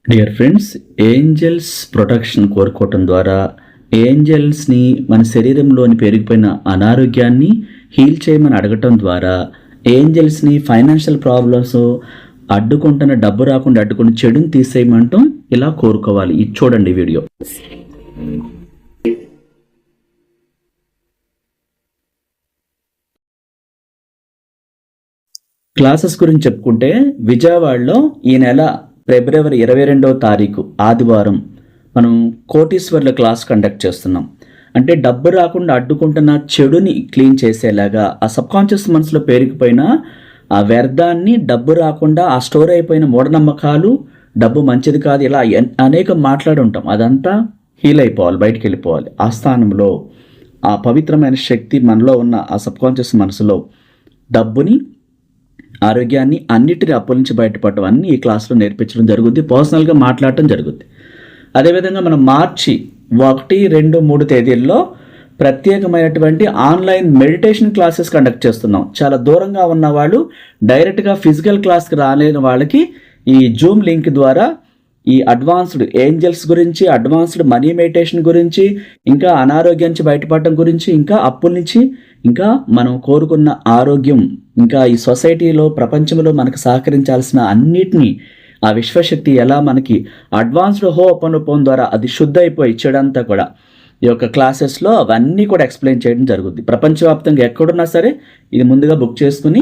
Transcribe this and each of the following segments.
Dear friends, angels protection కోరుకోవటం ద్వారా ఏంజల్స్ని మన శరీరంలోని పెరిగిపోయిన అనారోగ్యాన్ని హీల్ చేయమని అడగటం ద్వారా ఏంజల్స్ని ఫైనాన్షియల్ ప్రాబ్లమ్స్ అడ్డుకుంటున్న డబ్బు రాకుండా అడ్డుకుని చెడుని తీసేయమంటాం ఇలా కోరుకోవాలి. ఇది చూడండి వీడియో. క్లాసెస్ గురించి చెప్పుకుంటే విజయవాడలో ఈ నెల ఫిబ్రవరి 22వ తారీఖు ఆదివారం మనం కోటీశ్వర్ల క్లాస్ కండక్ట్ చేస్తున్నాం. అంటే డబ్బు రాకుండా అడ్డుకుంటున్న చెడుని క్లీన్ చేసేలాగా ఆ సబ్కాన్షియస్ మనసులో పేరుకుపోయిన ఆ వ్యర్థాన్ని, డబ్బు రాకుండా ఆ స్టోర్ అయిపోయిన మూఢనమ్మకాలు, డబ్బు మంచిది కాదు, ఇలా అనేక మాట్లాడి ఉంటాం. అదంతా హీల్ అయిపోవాలి, బయటికి వెళ్ళిపోవాలి. ఆ స్థానంలో ఆ పవిత్రమైన శక్తి మనలో ఉన్న ఆ సబ్కాన్షియస్ మనసులో డబ్బుని, ఆరోగ్యాన్ని, అన్నిటిని అప్పుల నుంచి బయటపడటం అన్నీ ఈ క్లాస్లో నేర్పించడం జరుగుద్ది. పర్సనల్గా మాట్లాడటం జరుగుద్ది. అదేవిధంగా మనం మార్చి 1, 2, 3 తేదీల్లో ప్రత్యేకమైనటువంటి ఆన్లైన్ మెడిటేషన్ క్లాసెస్ కండక్ట్ చేస్తున్నాం. చాలా దూరంగా ఉన్న వాళ్ళు డైరెక్ట్గా ఫిజికల్ క్లాస్కి రాలేని వాళ్ళకి ఈ జూమ్ లింక్ ద్వారా ఈ అడ్వాన్స్డ్ ఏంజల్స్ గురించి, అడ్వాన్స్డ్ మనీ మెడిటేషన్ గురించి, ఇంకా అనారోగ్యం నుంచి బయటపడటం గురించి, ఇంకా అప్పుల నుంచి, ఇంకా మనం కోరుకున్న ఆరోగ్యం, ఇంకా ఈ సొసైటీలో, ప్రపంచంలో మనకు సహకరించాల్సిన అన్నిటినీ ఆ విశ్వశక్తి ఎలా మనకి అడ్వాన్స్డ్ హోపనోపన్ ద్వారా అది శుద్ధ అయిపోయి ఇచ్చేదంతా కూడా ఈ యొక్క క్లాసెస్లో అవన్నీ కూడా ఎక్స్ప్లెయిన్ చేయడం జరుగుతుంది. ప్రపంచవ్యాప్తంగా ఎక్కడున్నా సరే ఇది ముందుగా బుక్ చేసుకుని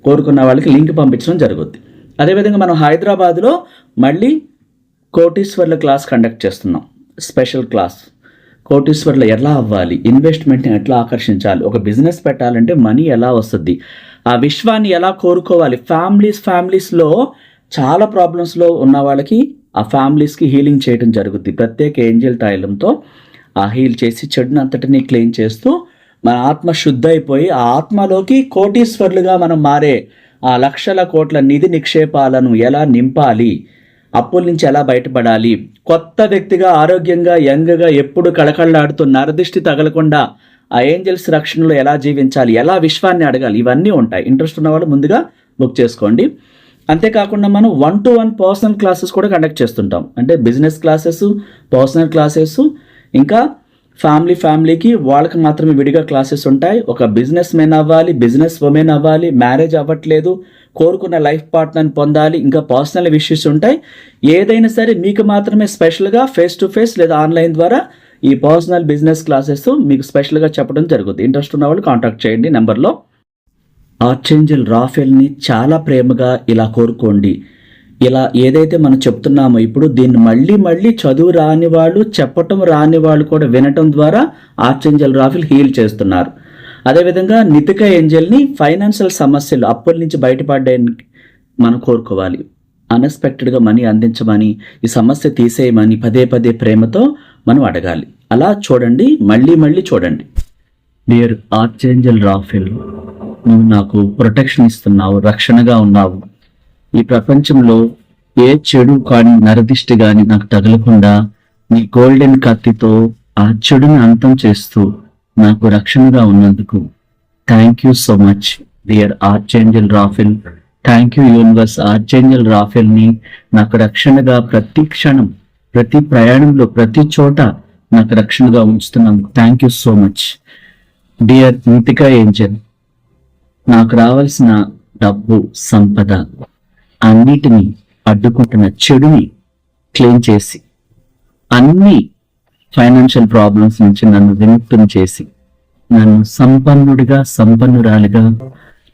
కోరుకున్న వాళ్ళకి లింక్ పంపించడం జరుగుద్ది. అదేవిధంగా మనం హైదరాబాద్లో మళ్ళీ కోటీశ్వర్ల క్లాస్ కండక్ట్ చేస్తున్నాం. Special class. కోటీశ్వర్లు ఎలా అవ్వాలి, ఇన్వెస్ట్మెంట్ని ఎట్లా ఆకర్షించాలి, ఒక బిజినెస్ పెట్టాలంటే మనీ ఎలా వస్తుంది, ఆ విశ్వాన్ని ఎలా కోరుకోవాలి, ఫ్యామిలీస్లో చాలా ప్రాబ్లమ్స్లో ఉన్న వాళ్ళకి ఆ ఫ్యామిలీస్కి హీలింగ్ చేయడం జరుగుద్ది. ప్రత్యేక ఏంజల్ తైలంతో ఆ హీల్ చేసి చెడుని అంతటినీ క్లీన్ చేస్తూ మన ఆత్మ శుద్ధ అయిపోయి ఆ ఆత్మలోకి కోటీశ్వర్లుగా మనం మారే ఆ లక్షల కోట్ల నిధి నిక్షేపాలను ఎలా నింపాలి, అప్పుల నుంచి ఎలా బయటపడాలి, కొత్త వ్యక్తిగా ఆరోగ్యంగా యంగ్గా ఎప్పుడు కళకళలాడుతూ నరదిష్టి తగలకుండా ఆ ఏంజల్స్ రక్షణలో ఎలా జీవించాలి, ఎలా విశ్వాన్ని అడగాలి, ఇవన్నీ ఉంటాయి. ఇంట్రెస్ట్ ఉన్న వాళ్ళు ముందుగా బుక్ చేసుకోండి. అంతేకాకుండా మనం 1-to-1 పర్సనల్ క్లాసెస్ కూడా కండక్ట్ చేస్తుంటాం. అంటే బిజినెస్ క్లాసెస్, పర్సనల్ క్లాసెస్, ఇంకా ఫ్యామిలీకి వాళ్ళకి మాత్రమే విడిగా క్లాసెస్ ఉంటాయి. ఒక బిజినెస్ మెన్ అవ్వాలి, బిజినెస్ ఉమెన్ అవ్వాలి, మ్యారేజ్ అవ్వట్లేదు, కోరుకున్న లైఫ్ పార్ట్నర్ని పొందాలి, ఇంకా పర్సనల్ ఇష్యూస్ ఉంటాయి. ఏదైనా సరే మీకు మాత్రమే స్పెషల్గా ఫేస్ టు ఫేస్ లేదా ఆన్లైన్ ద్వారా ఈ పర్సనల్ బిజినెస్ క్లాసెస్ మీకు స్పెషల్గా చెప్పడం జరుగుతుంది. ఇంట్రెస్ట్ ఉన్న వాళ్ళు కాంటాక్ట్ చేయండి నెంబర్లో. ఆర్చేంజల్ రాఫెల్ని చాలా ప్రేమగా ఇలా కోరుకోండి. ఇలా ఏదైతే మనం చెప్తున్నామో ఇప్పుడు దీన్ని మళ్ళీ చదువు రాని వాళ్ళు, చెప్పటం రాని వాళ్ళు కూడా వినటం ద్వారా ఆర్చేంజల్ రాఫెల్ హీల్ చేస్తున్నారు. అదేవిధంగా నితిక ఏంజల్ని ఫైనాన్షియల్ సమస్యలు, అప్పుల నుంచి బయటపడడానికి మనం కోరుకోవాలి. అన్ఎక్స్పెక్టెడ్గా మనీ అందించమని, ఈ సమస్య తీసేయమని పదే ప్రేమతో మనం అడగాలి. అలా చూడండి, మళ్ళీ చూడండి. డియర్ ఆర్చేంజల్ రాఫెల్, నువ్వు నాకు ప్రొటెక్షన్ ఇస్తున్నావు, రక్షణగా ఉన్నావు. ఈ ప్రపంచంలో ఏ చెడు కానీ, నరదిష్టి కానీ నాకు తగలకుండా నీ గోల్డెన్ కత్తితో ఆ చెడుని అంతం చేస్తూ నాకు రక్షణగా ఉన్నందుకు thank you so much dear archangel Raphael. Thank you universe. Archangel రాఫెల్ని నాకు రక్షణగా ప్రతి క్షణం, ప్రతి ప్రయాణంలో, ప్రతి చోట నాకు రక్షణగా ఉంచుతున్నందుకు thank you so much dear Nitika angel. నాకు రావాల్సిన డబ్బు, సంపద అన్నిటినీ అడ్డుకుంటున్న చెడుని క్లీన్ చేసి అన్ని ఫైనాన్షియల్ ప్రాబ్లమ్స్ నుంచి నన్ను విముక్తం చేసి నన్ను సంపన్నురాలిగా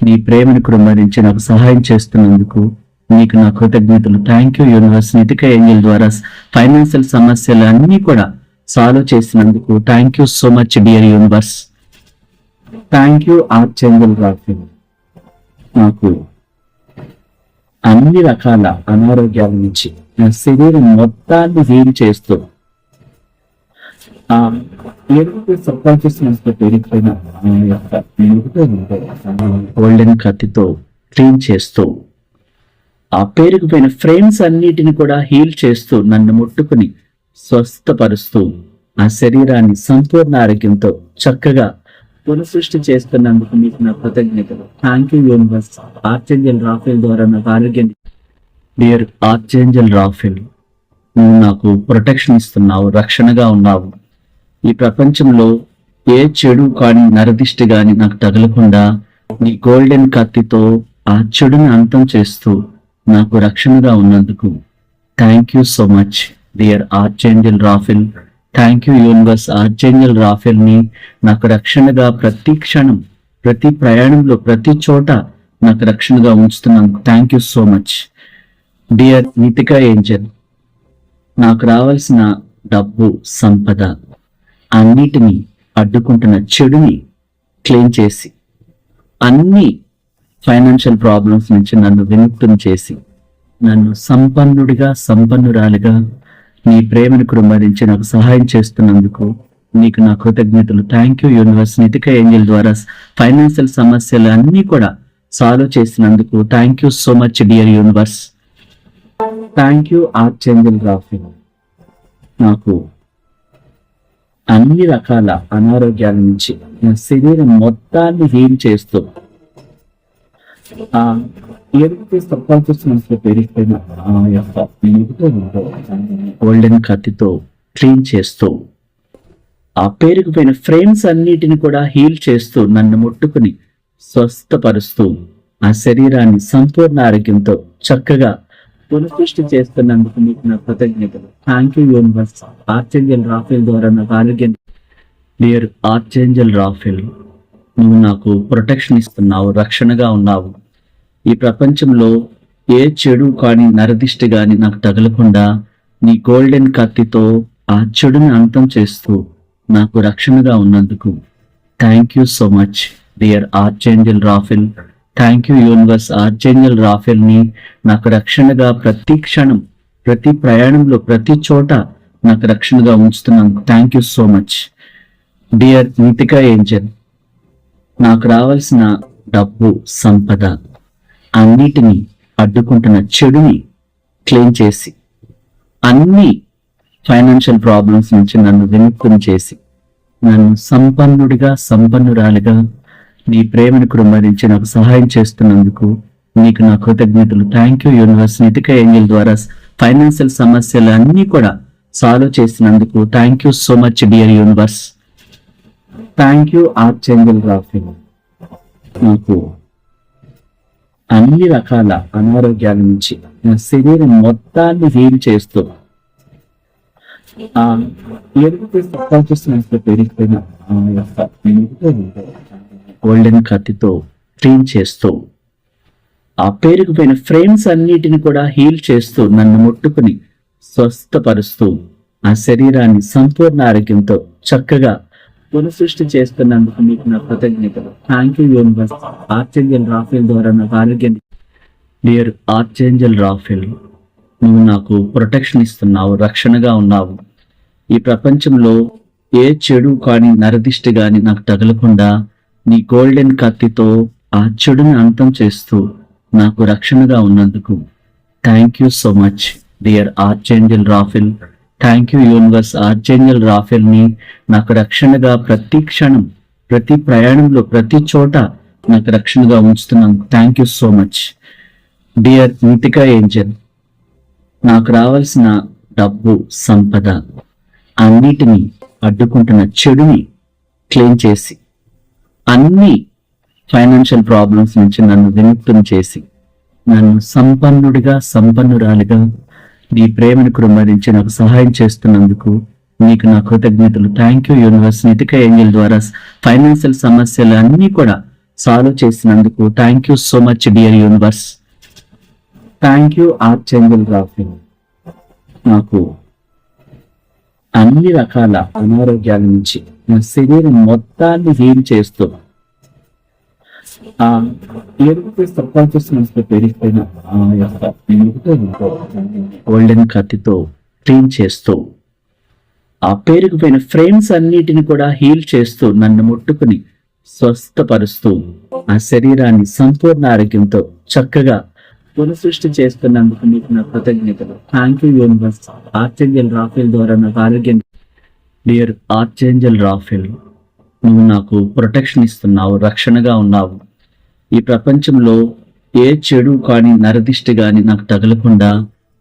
నీ ప్రేమను కుమ్మరించి నాకు సహాయం చేస్తున్నందుకు నీకు నా కృతజ్ఞతలు. Thank you universe. Nitika angel ద్వారా ఫైనాన్షియల్ సమస్యలు అన్నీ కూడా సాల్వ్ చేసినందుకు thank you so much dear universe. Thank you archangel Raphael. నాకు అన్ని రకాల అనారోగ్యాల నుంచి నా శరీరం మొత్తాన్ని హీల్ చేస్తూ గోల్డెన్ కత్తితో క్లీన్ చేస్తూ ఆ పేరుకుపోయిన ఫ్రేమ్స్ అన్నిటిని కూడా హీల్ చేస్తూ నన్ను ముట్టుకుని స్వస్థపరుస్తూ ఆ శరీరాన్ని సంపూర్ణ ఆరోగ్యంతో చక్కగా పునఃసృష్టి చేస్తున్నందుకు మీకు నా కృతజ్ఞతలు. Thank you universe. Archangel Raphael ద్వారా నాకు ఆరోగ్యం. డియర్ ఆర్చేంజల్ రాఫెల్, నువ్వు నాకు ప్రొటెక్షన్ ఇస్తున్నావు, రక్షణగా ఉన్నావు. ఈ ప్రపంచంలో ఏ చెడు కాని నరదిష్టి గాని నాకు తగలకుండా నీ గోల్డెన్ కత్తితో ఆ చెడుని అంతం చేస్తూ నాకు రక్షణగా ఉన్నందుకు thank you so much dear archangel Raphael. Thank you universe. Archangel Raphael ని నాకు రక్షణగా ప్రతి క్షణం, ప్రతి ప్రయాణంలో, ప్రతి చోట నాకు రక్షణగా ఉంచుతున్నాను. Thank you so much dear Nitika Angel. నాకు రావాల్సిన డబ్బు, సంపద అన్నిటినీ అడ్డుకుంటున్న చెడుని క్లెయిమ్ చేసి అన్ని ఫైనాన్షియల్ ప్రాబ్లమ్స్ నుంచి నన్ను విముక్తం చేసి నన్ను సంపన్నుడిగా, సంపన్నురాలిగా నీ ప్రేమను కృమ్మరించి నాకు సహాయం చేస్తున్నందుకు నీకు నా కృతజ్ఞతలు. Thank you universe. Nitika angel ద్వారా ఫైనాన్షియల్ సమస్యలు అన్నీ కూడా సాల్వ్ చేసినందుకు thank you so much dear universe. Thank you archangel Raphael. నాకు అన్ని రకాల అనారోగ్యాల నుంచి నా శరీరం మొత్తాన్ని హీల్ చేస్తూ ఏదైతే సబ్కాన్షియస్ మనసులో పెరిగిపోయిన ఆ యొక్క గోల్డెన్ కత్తితో క్లీన్ చేస్తూ ఆ పేరుకుపోయిన ఫ్రేమ్స్ అన్నిటిని కూడా హీల్ చేస్తూ నన్ను ముట్టుకుని స్వస్థపరుస్తూ ఆ శరీరాన్ని సంపూర్ణ ఆరోగ్యంతో చక్కగా పునఃసృష్టి చేస్తున్నందుకు మీకు నా కృతజ్ఞతలు. Thank you universe. Archangel Raphael ద్వారా నాకు ఆరోగ్యం. డియర్ ఆర్చేంజల్ రాఫెల్, నువ్వు నాకు ప్రొటెక్షన్ ఇస్తున్నావు, రక్షణగా ఉన్నావు. ఈ ప్రపంచంలో ఏ చెడు కాని నరదిష్టి గాని నాకు తగలకుండా నీ గోల్డెన్ కత్తితో ఆ చెడుని అంతం చేస్తూ నాకు రక్షణగా ఉన్నందుకు thank you so much dear archangel Raphael. Thank you universe. Archangel Raphael ని నాకు రక్షణగా ప్రతి క్షణం, ప్రతి ప్రయాణంలో, ప్రతి చోట నాకు రక్షణగా ఉంచుతున్నాను. Thank you so much dear Nitika Angel. నాకు రావాల్సిన డబ్బు, సంపద అన్నిటినీ అడ్డుకుంటున్న చెడుని క్లెయిమ్ చేసి అన్ని ఫైనాన్షియల్ ప్రాబ్లమ్స్ నుంచి నన్ను విముక్తం చేసి నన్ను సంపన్నుడిగా, సంపన్నురాలిగా నీ ప్రేమను కృమ్మరించి నాకు సహాయం చేస్తున్నందుకు నీకు నా కృతజ్ఞతలు. Thank you universe. Nitika angel ద్వారా ఫైనాన్షియల్ సమస్యలు అన్నీ కూడా సాల్వ్ చేసినందుకు thank you so much dear universe. Thank you archangel Raphael. నాకు అన్ని రకాల అనారోగ్యాల నుంచి నా శరీరం మొత్తాన్ని హీల్ చేస్తూ ఏదైతే సబ్కాన్షియస్ మనసులో పెరిగిపోయిన ఆ యొక్క గోల్డెన్ కత్తితో క్లీన్ చేస్తూ ఆ పేరుకుపోయిన ఫ్రేమ్స్ అన్నిటిని కూడా హీల్ చేస్తూ నన్ను ముట్టుకుని స్వస్థపరుస్తూ ఆ శరీరాన్ని సంపూర్ణ ఆరోగ్యంతో చక్కగా పునఃసృష్టి చేస్తున్నందుకు మీకు నా కృతజ్ఞతలు. Thank you universe. Archangel Raphael ద్వారా నాకు ఆరోగ్యం. డియర్ ఆర్చేంజల్ రాఫెల్, నువ్వు నాకు ప్రొటెక్షన్ ఇస్తున్నావు, రక్షణగా ఉన్నావు. ఈ ప్రపంచంలో ఏ చెడు కాని నరదిష్టి గాని నాకు తగలకుండా నీ గోల్డెన్ కత్తితో ఆ చెడుని అంతం చేస్తూ నాకు రక్షణగా ఉన్నందుకు thank you so much dear archangel Raphael. Thank you universe. Archangel Raphael ని నాకు రక్షణగా ప్రతి క్షణం, ప్రతి ప్రయాణంలో, ప్రతి చోట నాకు రక్షణగా ఉంచుతున్నాను. Thank you so much dear Nitika Angel. నాకు రావాల్సిన డబ్బు, సంపద అన్నిటినీ అడ్డుకుంటున్న చెడుని క్లెయిమ్ చేసి అన్ని ఫైనాన్షియల్ ప్రాబ్లమ్స్ నుంచి నన్ను విముక్తం చేసి నన్ను సంపన్నుడిగా, సంపన్నురాలిగా నీ ప్రేమను కృమ్మరించి నాకు సహాయం చేస్తున్నందుకు నీకు నా కృతజ్ఞతలు. Thank you universe. Nitika angel ద్వారా ఫైనాన్షియల్ సమస్యలు అన్నీ కూడా సాల్వ్ చేసినందుకు thank you so much dear universe. Thank you archangel Raphael. నాకు అన్ని రకాల అనారోగ్యాల నుంచి నా శరీరం మొత్తాన్ని హీల్ చేస్తూ ఏదైతే సబ్కాన్షియస్ మనసులో పెరిగిపోయిన ఆ యొక్క గోల్డెన్ కత్తితో క్లీన్ చేస్తూ ఆ పేరుకుపోయిన ఫ్రేమ్స్ అన్నిటిని కూడా హీల్ చేస్తూ నన్ను ముట్టుకుని స్వస్థపరుస్తూ ఆ శరీరాన్ని సంపూర్ణ ఆరోగ్యంతో చక్కగా పునఃసృష్టి చేస్తున్నందుకు మీకు నా కృతజ్ఞతలు. Thank you universe. Archangel Raphael ద్వారా నాకు ఆరోగ్యం. డియర్ ఆర్చేంజల్ రాఫెల్, నువ్వు నాకు ప్రొటెక్షన్ ఇస్తున్నావు, రక్షణగా ఉన్నావు. ఈ ప్రపంచంలో ఏ చెడు కాని నరదిష్టి గాని నాకు తగలకుండా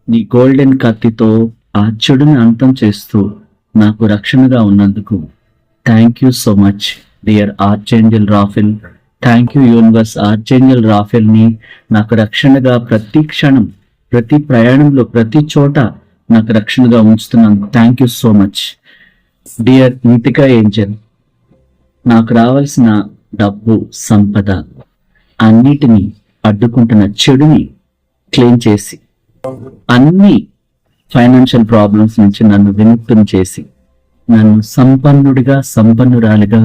నీ గోల్డెన్ కత్తితో ఆ చెడుని అంతం చేస్తూ నాకు రక్షణగా ఉన్నందుకు thank you so much dear archangel Raphael. Thank you universe. Archangel రాఫెల్ని నాకు రక్షణగా ప్రతి క్షణం, ప్రతి ప్రయాణంలో, ప్రతి చోట నాకు రక్షణగా ఉంచుతున్నాను. Thank you so much dear Nitika Angel. నాకు రావాల్సిన డబ్బు, సంపద అన్నిటినీ అడ్డుకుంటున్న చెడుని క్లెయిమ్ చేసి, అన్ని ఫైనాన్షియల్ ప్రాబ్లమ్స్ నుంచి నన్ను విముక్తం చేసి, నన్ను సంపన్నుడిగా, సంపన్నురాలిగా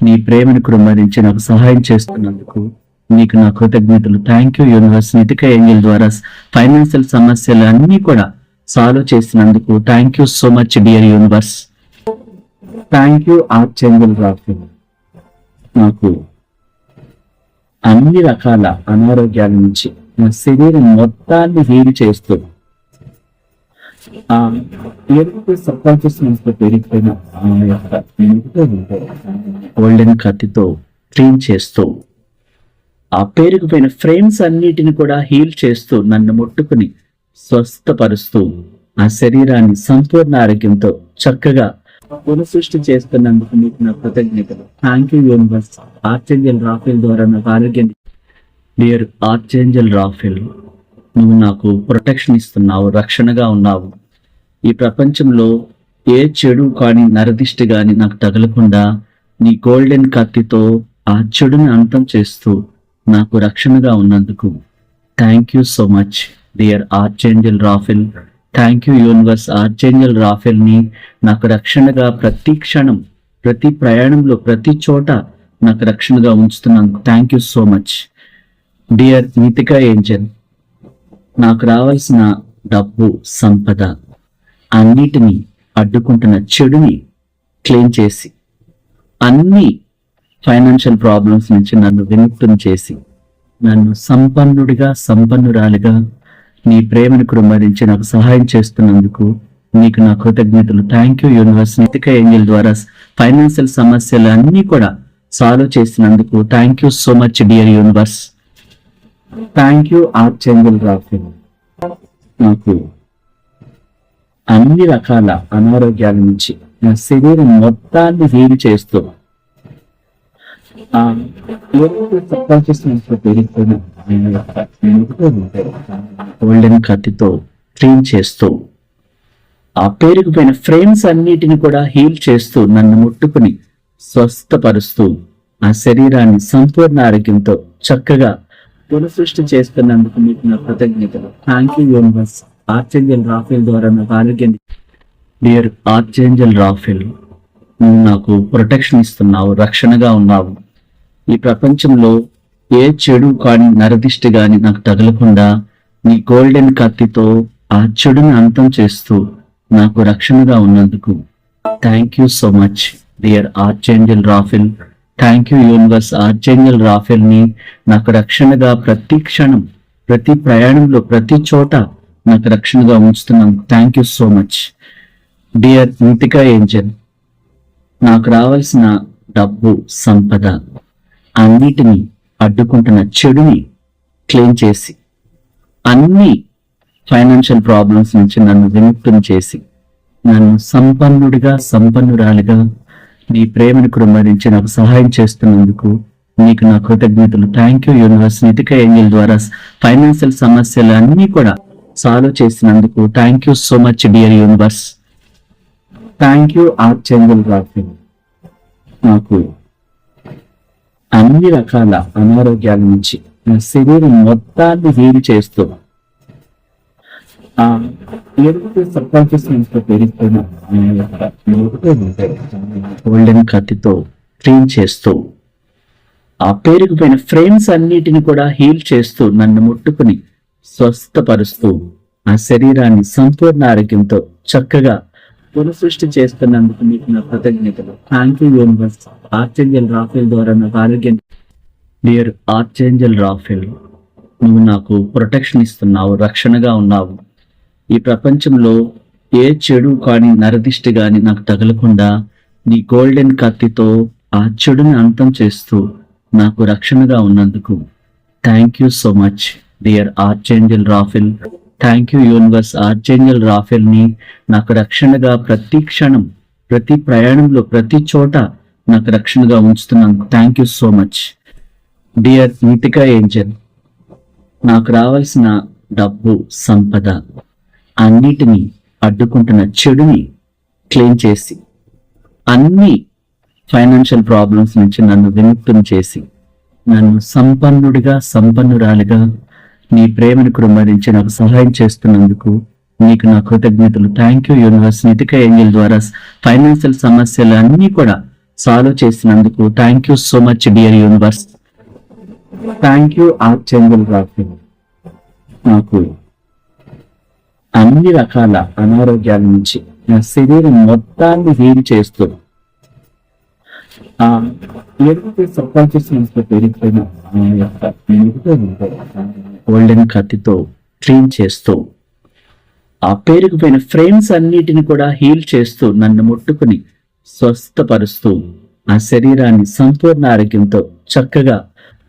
నీ ప్రేమను కృమ్మరించి నాకు సహాయం చేస్తున్నందుకు నీకు నా కృతజ్ఞతలు. Thank you universe. Nitika angel ద్వారా ఫైనాన్షియల్ సమస్యలు అన్నీ కూడా సాల్వ్ చేసినందుకు thank you so much dear universe. Thank you archangel Raphael. నాకు అన్ని రకాల అనారోగ్యాల నుంచి నా శరీరం మొత్తాన్ని హీల్ చేస్తూ, పెరిగిపోయిన గోల్డెన్ కత్తితో క్లీన్ చేస్తూ, ఆ పేరుకుపోయిన ఫ్రేమ్స్ అన్నిటిని కూడా హీల్ చేస్తూ, నన్ను ముట్టుకుని స్వస్థపరుస్తూ, ఆ శరీరాన్ని సంపూర్ణ ఆరోగ్యంతో చక్కగా పునఃసృష్టి చేస్తున్నందుకు మీకు నా కృతజ్ఞతలు. Thank you universe. Archangel Raphael ద్వారా నాకు ఆరోగ్యం. డియర్ ఆర్చేంజల్ రాఫెల్, నువ్వు నాకు ప్రొటెక్షన్ ఇస్తున్నావు, రక్షణగా ఉన్నావు. ఈ ప్రపంచంలో ఏ చెడు కానీ, నరదిష్టి కానీ నాకు తగలకుండా నీ గోల్డెన్ కత్తితో ఆ చెడుని అంతం చేస్తూ నాకు రక్షణగా ఉన్నందుకు thank you so much dear archangel Raphael. Thank you universe. Archangel రాఫెల్ని నాకు రక్షణగా ప్రతి క్షణం, ప్రతి ప్రయాణంలో, ప్రతి చోట నాకు రక్షణగా ఉంచుతున్నాను. Thank you so much dear Nitika Angel. నాకు రావాల్సిన డబ్బు, సంపద అన్నిటినీ అడ్డుకుంటున్న చెడుని క్లెయిమ్ చేసి, అన్ని ఫైనాన్షియల్ ప్రాబ్లమ్స్ నుంచి నన్ను విముక్తం చేసి, నన్ను సంపన్నుడిగా, సంపన్నురాలిగా నీ ప్రేమను కృమ్మరించి నాకు సహాయం చేస్తున్నందుకు నీకు నా కృతజ్ఞతలు. Thank you universe. Nitika angel ద్వారా ఫైనాన్షియల్ సమస్యలు అన్నీ కూడా సాల్వ్ చేసినందుకు thank you so much dear universe. Thank you archangel Raphael. నాకు అన్ని రకాల అనారోగ్యాల నుంచి నా శరీరం మొత్తాన్ని హీల్ చేస్తూ, గోల్డెన్ కత్తితో క్లీన్ చేస్తూ, ఆ పేరుకుపోయిన ఫ్రేమ్స్ అన్నిటిని కూడా హీల్ చేస్తూ, నన్ను ముట్టుకుని స్వస్థపరుస్తూ, ఆ శరీరాన్ని సంపూర్ణ ఆరోగ్యంతో చక్కగా పునఃసృష్టి చేస్తున్నందుకు మీకు నా కృతజ్ఞతలు. Thank you universe. Archangel Raphael ద్వారా నాకు ఆరోగ్యం. డియర్ ఆర్చేంజల్ రాఫెల్, నువ్వు నాకు ప్రొటెక్షన్ ఇస్తున్నావు, రక్షణగా ఉన్నావు. ఈ ప్రపంచంలో ఏ చెడు కానీ, నరదిష్టి కానీ నాకు తగలకుండా నీ గోల్డెన్ కత్తితో ఆ చెడుని అంతం చేస్తూ నాకు రక్షణగా ఉన్నందుకు thank you so much dear archangel Raphael. Thank you universe. Archangel రాఫెల్ని నాకు రక్షణగా ప్రతి క్షణం, ప్రతి ప్రయాణంలో, ప్రతి చోట నాకు రక్షణగా ఉంచుతున్నాను. Thank you so much dear Nitika Angel. నాకు రావాల్సిన డబ్బు, సంపద అన్నిటినీ అడ్డుకుంటున్న చెడుని క్లెయిమ్ చేసి, అన్ని ఫైనాన్షియల్ ప్రాబ్లమ్స్ నుంచి నన్ను విముక్తం చేసి, నన్ను సంపన్నుడిగా, సంపన్నురాలిగా నీ ప్రేమను కృమ్మరించి నాకు సహాయం చేస్తున్నందుకు నీకు నా కృతజ్ఞతలు. Thank you universe. Nitika angel ద్వారా ఫైనాన్షియల్ సమస్యలు అన్నీ కూడా సాల్వ్ చేసినందుకు thank you so much dear universe. Thank you archangel Raphael. నాకు అన్ని రకాల అనారోగ్యాల నుంచి నా శరీరం మొత్తాన్ని హీల్ చేస్తూ, పెరిగిపోయిన గోల్డెన్ కత్తితో క్లీన్ చేస్తూ, ఆ పేరుకుపోయిన ఫ్రేమ్స్ అన్నిటిని కూడా హీల్ చేస్తూ, నన్ను ముట్టుకుని స్వస్థపరుస్తూ, ఆ శరీరాన్ని సంపూర్ణ ఆరోగ్యంతో చక్కగా పునఃసృష్టి చేస్తున్నందుకు మీకు నా కృతజ్ఞతలు. Thank you universe. Archangel Raphael ద్వారా నాకు ఆరోగ్యం. డియర్ ఆర్చేంజల్ రాఫెల్, నువ్వు నాకు ప్రొటెక్షన్ ఇస్తున్నావు, రక్షణగా ఉన్నావు. ఈ ప్రపంచంలో ఏ చెడు కానీ, నరదిష్టి కానీ నాకు తగలకుండా నీ గోల్డెన్ కత్తితో ఆ చెడుని అంతం చేస్తూ నాకు రక్షణగా ఉన్నందుకు thank you so much dear archangel Raphael. Thank you universe archangel రాఫెల్ని నాకు రక్షణగా ప్రతి క్షణం, ప్రతి ప్రయాణంలో, ప్రతి చోట నాకు రక్షణగా ఉంచుతున్నాను. Thank you so much. Dear Nitika Angel, నాకు రావాల్సిన డబ్బు, సంపద అన్నిటినీ అడ్డుకుంటున్న చెడుని క్లెయిమ్ చేసి, అన్ని ఫైనాన్షియల్ ప్రాబ్లమ్స్ నుంచి నన్ను విముక్తం చేసి, నన్ను సంపన్నుడిగా, సంపన్నురాలిగా నీ ప్రేమను కుమ్మరించి నాకు సహాయం చేస్తున్నందుకు నీకు నా కృతజ్ఞతలు. Thank you universe. Nitika angel ద్వారా ఫైనాన్షియల్ సమస్యలు అన్నీ కూడా సాల్వ్ చేసినందుకు thank you so much dear universe. Thank you archangel Raphael, నాకు అన్ని రకాల అనారోగ్యాల నుంచి నా శరీరం మొత్తాన్ని హీల్ చేస్తూ, గోల్డెన్ కత్తితో క్లీన్ చేస్తూ, ఆ పేరుకుపోయిన ఫ్రేమ్స్ అన్నిటిని కూడా హీల్ చేస్తూ, నన్ను ముట్టుకుని స్వస్థపరుస్తూ, ఆ శరీరాన్ని సంపూర్ణ ఆరోగ్యంతో చక్కగా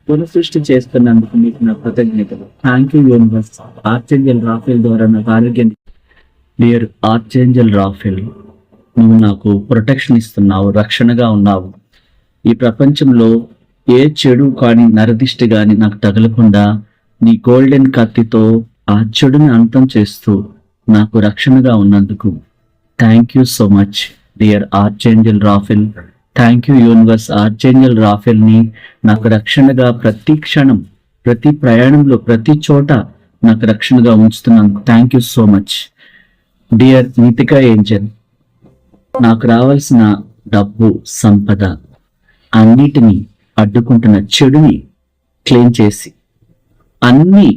పునఃసృష్టి చేస్తున్నందుకు మీకు నా కృతజ్ఞతలు. Thank you universe. Archangel Raphael ద్వారా నాకు ఆరోగ్యం. డియర్ ఆర్చేంజల్ రాఫెల్, నువ్వు నాకు ప్రొటెక్షన్ ఇస్తున్నావు, రక్షణగా ఉన్నావు. ఈ ప్రపంచంలో ఏ చెడు కానీ, నరదిష్టి కానీ నాకు తగలకుండా నీ గోల్డెన్ కత్తితో ఆ చెడుని అంతం చేస్తూ నాకు రక్షణగా ఉన్నందుకు thank you so much dear archangel Raphael. Thank you universe. Archangel రాఫెల్ని నాకు రక్షణగా ప్రతి క్షణం, ప్రతి ప్రయాణంలో, ప్రతి చోట నాకు రక్షణగా ఉంచుతున్నాను. Thank you so much. Dear Nitika Angel, నాకు రావాల్సిన డబ్బు, సంపద అన్నిటినీ అడ్డుకుంటున్న చెడుని క్లెయిమ్ చేసి, అన్ని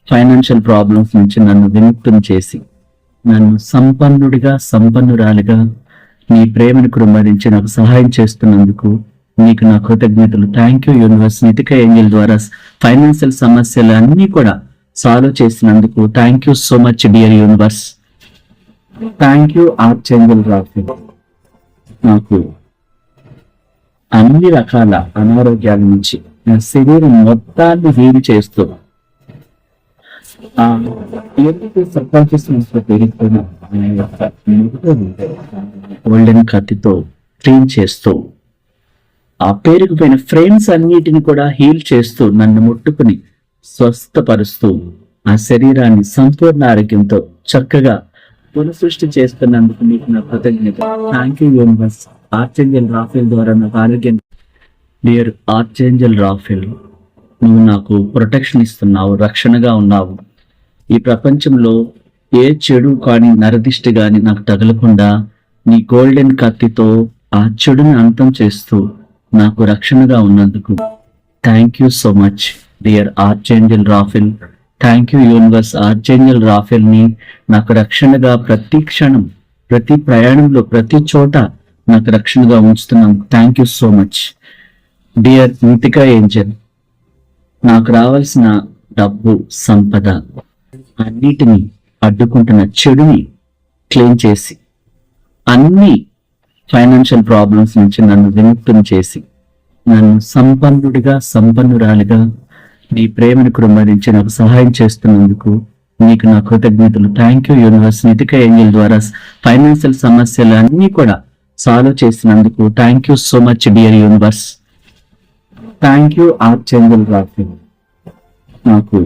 ఫైనాన్షియల్ ప్రాబ్లమ్స్ నుంచి నన్ను విముక్తం చేసి, నన్ను సంపన్నుడిగా, సంపన్నురాలిగా నీ ప్రేమను కుమ్మరించి నాకు సహాయం చేస్తున్నందుకు నీకు నా కృతజ్ఞతలు. Thank you universe. Nitika angel ద్వారా ఫైనాన్షియల్ సమస్యలు అన్నీ కూడా సాల్వ్ చేసినందుకు thank you so much dear universe. Thank you archangel Raphael, నాకు అన్ని రకాల అనారోగ్యాల నుంచి నా శరీరం మొత్తాన్ని హీల్ చేస్తూ, గోల్డెన్ కత్తితో క్లీన్ చేస్తూ, ఆ పేరుకుపోయిన ఫ్రేమ్స్ అన్నిటిని కూడా హీల్ చేస్తూ, నన్ను ముట్టుకుని స్వస్థపరుస్తూ, ఆ శరీరాన్ని సంపూర్ణ ఆరోగ్యంతో చక్కగా పునఃసృష్టి చేస్తున్నందుకు మీకు నా కృతజ్ఞత. Thank you universe. Archangel Raphael ద్వారా నాకు ఆరోగ్యం. డియర్ ఆర్చేంజల్ రాఫెల్, నువ్వు నాకు ప్రొటెక్షన్ ఇస్తున్నావు, రక్షణగా ఉన్నావు. ఈ ప్రపంచంలో ఏ చెడు కానీ, నరదిష్టి కానీ నాకు తగలకుండా నీ గోల్డెన్ కత్తితో ఆ చెడుని అంతం చేస్తూ నాకు రక్షణగా ఉన్నందుకు thank you so much dear archangel Raphael. Thank you universe. Archangel రాఫెల్ని నాకు రక్షణగా ప్రతి క్షణం, ప్రతి ప్రయాణంలో, ప్రతి చోట నాకు రక్షణగా ఉంచుతున్నాను. Thank you so much. Dear Nitika Angel, నాకు రావాల్సిన డబ్బు, సంపద అన్నిటినీ అడ్డుకుంటున్న చెడుని క్లెయిమ్ చేసి, అన్ని ఫైనాన్షియల్ ప్రాబ్లమ్స్ నుంచి నన్ను విముక్తం చేసి, నన్ను సంపన్నుడిగా, సంపన్నురాలిగా నీ ప్రేమను కుమ్మరించి నాకు సహాయం చేస్తున్నందుకు నీకు నా కృతజ్ఞతలు. Thank you universe. Nitika angel ద్వారా ఫైనాన్షియల్ సమస్యలు అన్నీ కూడా సాల్వ్ చేసినందుకు thank you so much dear universe. Thank you archangel Raphael, నాకు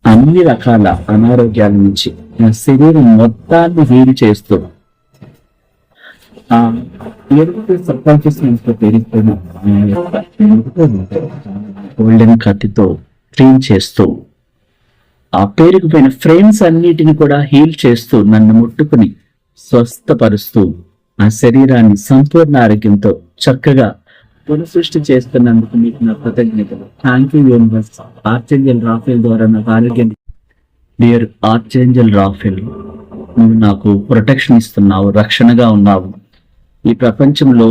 అన్ని రకాల అనారోగ్యాల నుంచి నా శరీరం మొత్తాన్ని హీల్ చేస్తూ, గోల్డెన్ కత్తితో క్లీన్ చేస్తూ, ఆ పేరుకుపోయిన ఫ్రేమ్స్ అన్నిటిని కూడా హీల్ చేస్తూ, నన్ను ముట్టుకుని స్వస్థపరుస్తూ, ఆ శరీరాన్ని సంపూర్ణ ఆరోగ్యంతో చక్కగా పునఃసృష్టి చేస్తున్నందుకు మీకు నా కృతజ్ఞతలు. Thank you universe. Archangel Raphael ద్వారా నాకు ఆరోగ్యం. డియర్ ఆర్చేంజల్ రాఫెల్, నువ్వు నాకు ప్రొటెక్షన్ ఇస్తున్నావు, రక్షణగా ఉన్నావు. ఈ ప్రపంచంలో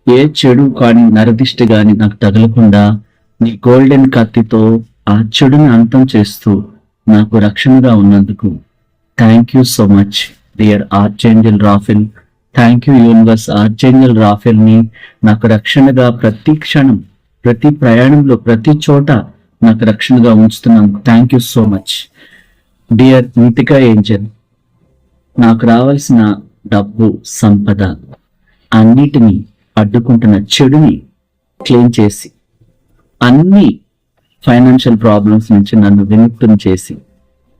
ఏ చెడు కానీ, నరదిష్టి కానీ నాకు తగలకుండా నీ గోల్డెన్ కత్తితో ఆ చెడుని అంతం చేస్తూ నాకు రక్షణగా ఉన్నందుకు thank you so much dear archangel Raphael. Thank you universe. Archangel రాఫెల్ని నాకు రక్షణగా ప్రతి క్షణం, ప్రతి ప్రయాణంలో, ప్రతి చోట నాకు రక్షణగా ఉంచుతున్నాను. Thank you so much. Dear Nitika Angel, నాకు రావాల్సిన డబ్బు సంపద అన్నిటినీ అడ్డుకుంటున్న చెడుని క్లెయిమ్ చేసి అన్ని ఫైనాన్షియల్ ప్రాబ్లమ్స్ నుంచి నన్ను విముక్తం చేసి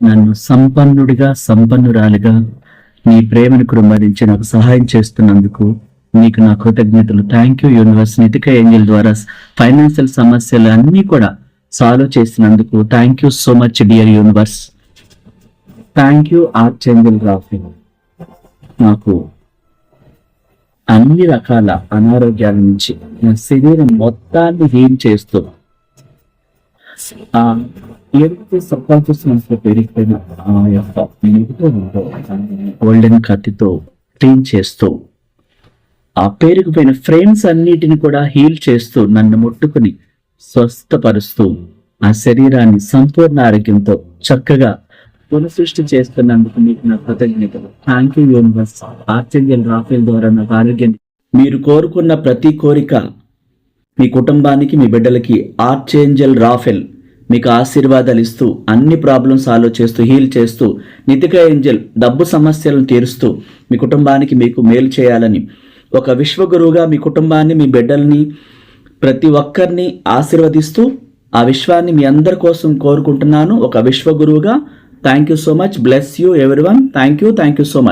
నన్ను సంపన్నురాలిగా నీ ప్రేమను కుమ్మరించి నాకు సహాయం చేస్తున్నందుకు నీకు నా కృతజ్ఞతలు. Thank you universe. Nitika angel ద్వారా ఫైనాన్షియల్ సమస్యలు అన్నీ కూడా సాల్వ్ చేసినందుకు thank you so much dear universe. Thank you archangel Raphael. నాకు అన్ని రకాల అనారోగ్యాల నుంచి నా శరీరం మొత్తాన్ని హీల్ చేస్తూ ఏదైతే సబ్కాన్షియస్ మనసులో పెరిగిపోయిన ఆ యొక్క గోల్డెన్ కత్తితో క్లీన్ చేస్తూ ఆ పేరుకుపోయిన ఫ్రేమ్స్ అన్నిటిని కూడా హీల్ చేస్తూ నన్ను ముట్టుకుని స్వస్థపరుస్తూ ఆ శరీరాన్ని సంపూర్ణ ఆరోగ్యంతో చక్కగా పునఃసృష్టి చేస్తున్నందుకు మీకు నా కృతజ్ఞతలు. Thank you universe. Archangel Raphael ద్వారా నాకు ఆరోగ్యం. మీరు కోరుకున్న ప్రతి కోరిక మీ కుటుంబానికి మీ బిడ్డలకి ఆర్చేంజల్ రాఫెల్ మీకు ఆశీర్వాదాలు ఇస్తూ అన్ని ప్రాబ్లమ్స్ సాల్వ్ చేస్తూ హీల్ చేస్తూ నితికా ఏంజల్ డబ్బు సమస్యలను తీరుస్తూ మీ కుటుంబానికి మీకు మేలు చేయాలని ఒక విశ్వగురువుగా మీ కుటుంబాన్ని మీ బిడ్డల్ని ప్రతి ఒక్కరిని ఆశీర్వదిస్తూ ఆ విశ్వాన్ని మీ అందరి కోసం కోరుకుంటున్నాను ఒక విశ్వగురువుగా. Thank you so much. Bless you everyone. Thank you so much.